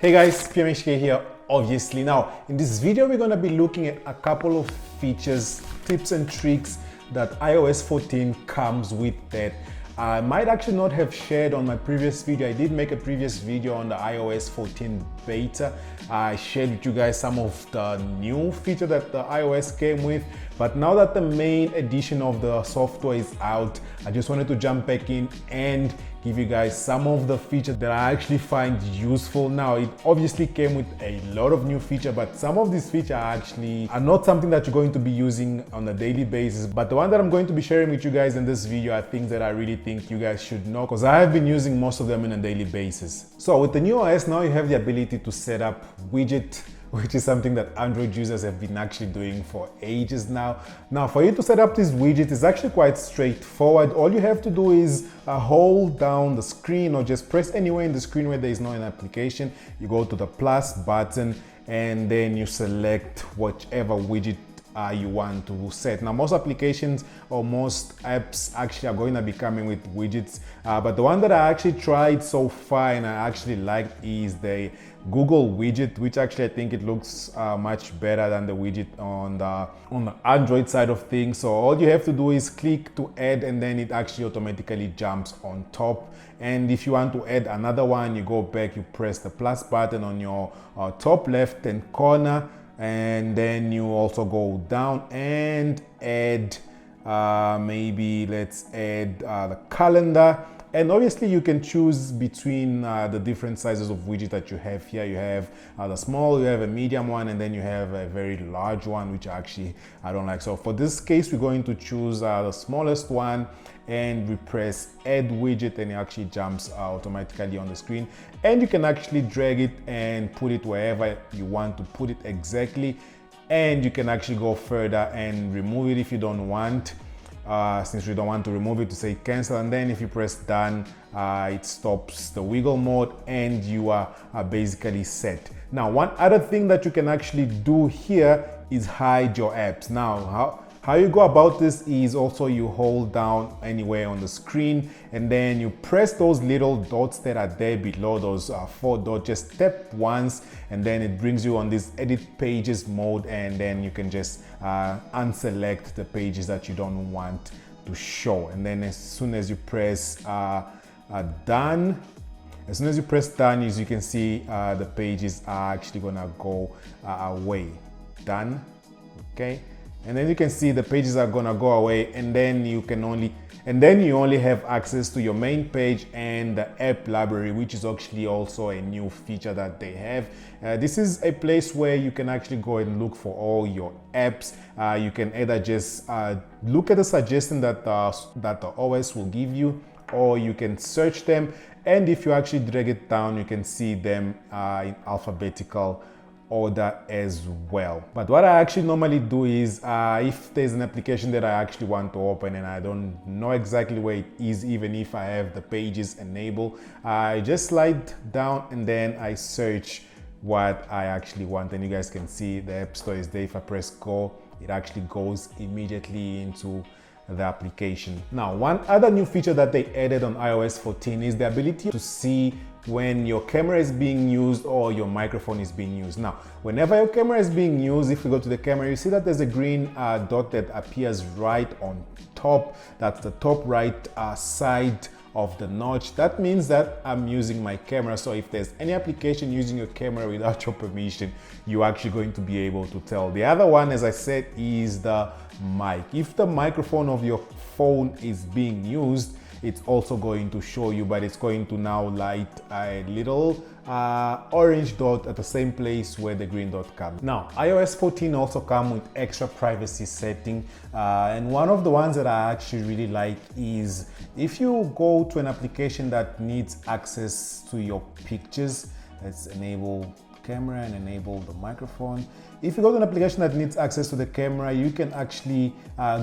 Hey guys, PMHK here, obviously. Now, in this video, we're going to be looking at a couple of features, tips and tricks that iOS 14 comes with that I might actually not have shared on my previous video. I did make a previous video on the iOS 14 beta. I shared with you guys some of the new feature that the iOS came with, but now that the main edition of the software is out, I just wanted to jump back in and give you guys some of the features that I actually find useful. Now, it obviously came with a lot of new features, but some of these features are not something that you're going to be using on a daily basis. But the one that I'm going to be sharing with you guys in this video are things that I really think you guys should know, because I have been using most of them on a daily basis. So with the new OS, now you have the ability to set up widget, which is something that Android users have been actually doing for ages now. Now, for you to set up this widget is actually quite straightforward. All you have to do is hold down the screen or just press anywhere in the screen where there is no an application. You go to the plus button and then you select whichever widget you want to set. Now, most applications or most apps actually are going to be coming with widgets, but the one that I actually tried so far and I actually liked is the Google widget, which actually I think it looks much better than the widget on the Android side of things. So all you have to do is click to add, and then it actually automatically jumps on top. And if you want to add another one, you go back, you press the plus button on your top left hand corner, and then you also go down and add maybe let's add the calendar. And obviously you can choose between the different sizes of widget that you have here. You have the small, you have a medium one, and then you have a very large one, which actually I don't like. So for this case, we're going to choose the smallest one, and we press add widget, and it actually jumps automatically on the screen. And you can actually drag it and put it wherever you want to put it exactly. And you can actually go further and remove it if you don't want. Since we don't want to remove it, to say cancel, and then if you press done, it stops the wiggle mode and you are basically set. Now, one other thing that you can actually do here is hide your apps. Now, how you go about this is also you hold down anywhere on the screen, and then you press those little dots that are there below, those 4 dots. Just tap once, and then it brings you on this edit pages mode, and then you can just unselect the pages that you don't want to show. And then as soon as you press done, as you can see the pages are actually gonna go away. Done. Okay. And then you can see the pages are gonna go away, and then you only have access to your main page and the app library, which is actually also a new feature that they have. This is a place where you can actually go and look for all your apps. You can either just look at the suggestion that the OS will give you, or you can search them. And if you actually drag it down, you can see them in alphabetical order as well. But what I actually normally do is if there's an application that I actually want to open and I don't know exactly where it is, even if I have the pages enabled, I just slide down and then I search what I actually want, and you guys can see the App Store is there. If I press go, it actually goes immediately into the application. Now, one other new feature that they added on iOS 14 is the ability to see when your camera is being used or your microphone is being used. Now, whenever your camera is being used, if you go to the camera, you see that there's a green dot that appears right on top. That's the top right side of the notch. That means that I'm using my camera. So if there's any application using your camera without your permission, you're actually going to be able to tell. The other one, as I said, is the mic. If the microphone of your phone is being used, it's also going to show you, but it's going to now light a little orange dot at the same place where the green dot comes. Now, iOS 14 also comes with extra privacy setting, and one of the ones that I actually really like is if you go to an application that needs access to your pictures. Let's enable camera and enable the microphone. If you go to an application that needs access to the camera, you can actually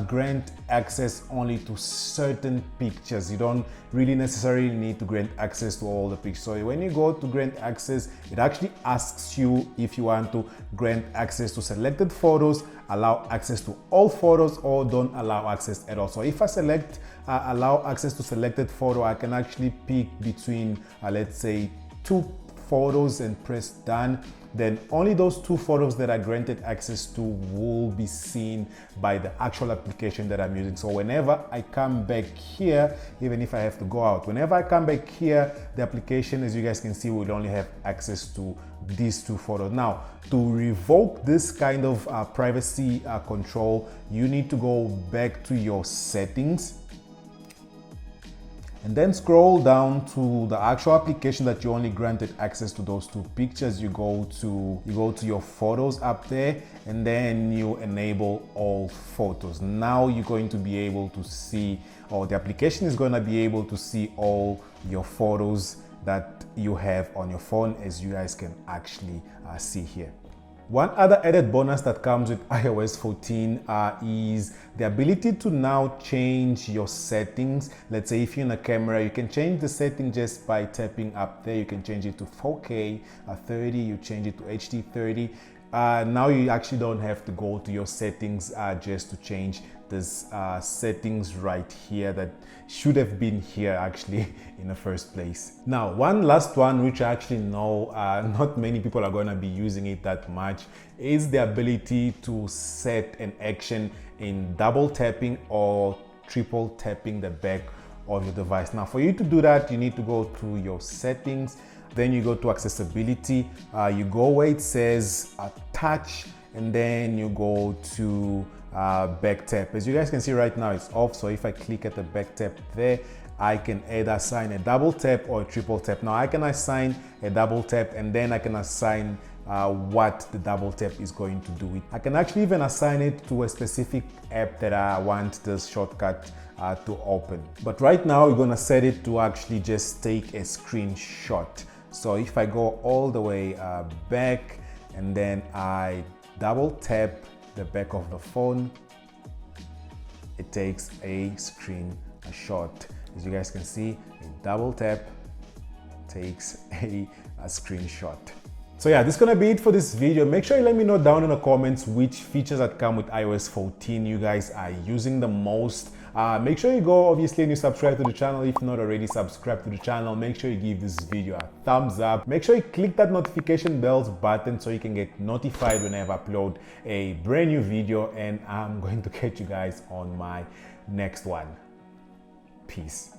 grant access only to certain pictures. You don't really necessarily need to grant access to all the pictures. So when you go to grant access, it actually asks you if you want to grant access to selected photos, allow access to all photos, or don't allow access at all. So if I select allow access to selected photo, I can actually pick between let's say two photos and press done, then only those 2 photos that are granted access to will be seen by the actual application that I'm using. So whenever I come back here, even if I have to go out, whenever I come back here, the application, as you guys can see, will only have access to these 2 photos. Now, to revoke this kind of privacy control, you need to go back to your settings and then scroll down to the actual application that you only granted access to those 2 pictures. You go to your photos up there, and then you enable all photos. Now you're going to be able to see, or the application is going to be able to see all your photos that you have on your phone, as you guys can actually see here. One other added bonus that comes with iOS 14 is the ability to now change your settings. Let's say if you're in a camera, you can change the setting just by tapping up there. You can change it to 4K 30, you change it to HD 30. Now you actually don't have to go to your settings just to change this settings right here that should have been here actually in the first place. Now, one last one, which I actually know not many people are going to be using it that much, is the ability to set an action in double tapping or triple tapping the back of your device. Now, for you to do that, you need to go to your settings, then you go to accessibility, you go where it says touch, and then you go to back tap. As you guys can see right now, it's off. So if I click at the back tap there, I can either assign a double tap or a triple tap. Now I can assign a double tap, and then I can assign what the double tap is going to do. I can actually even assign it to a specific app that I want this shortcut to open. But right now we're gonna set it to actually just take a screenshot. So if I go all the way back, and then I double tap the back of the phone, it takes a screenshot. As you guys can see, a double tap takes a screenshot. So yeah, this is gonna be it for this video. Make sure you let me know down in the comments which features that come with iOS 14 you guys are using the most. Make sure you go obviously and you subscribe to the channel if not already subscribed to the channel. Make sure you give this video a thumbs up. Make sure you click that notification bells button so you can get notified whenever I upload a brand new video, and I'm going to catch you guys on my next one. Peace.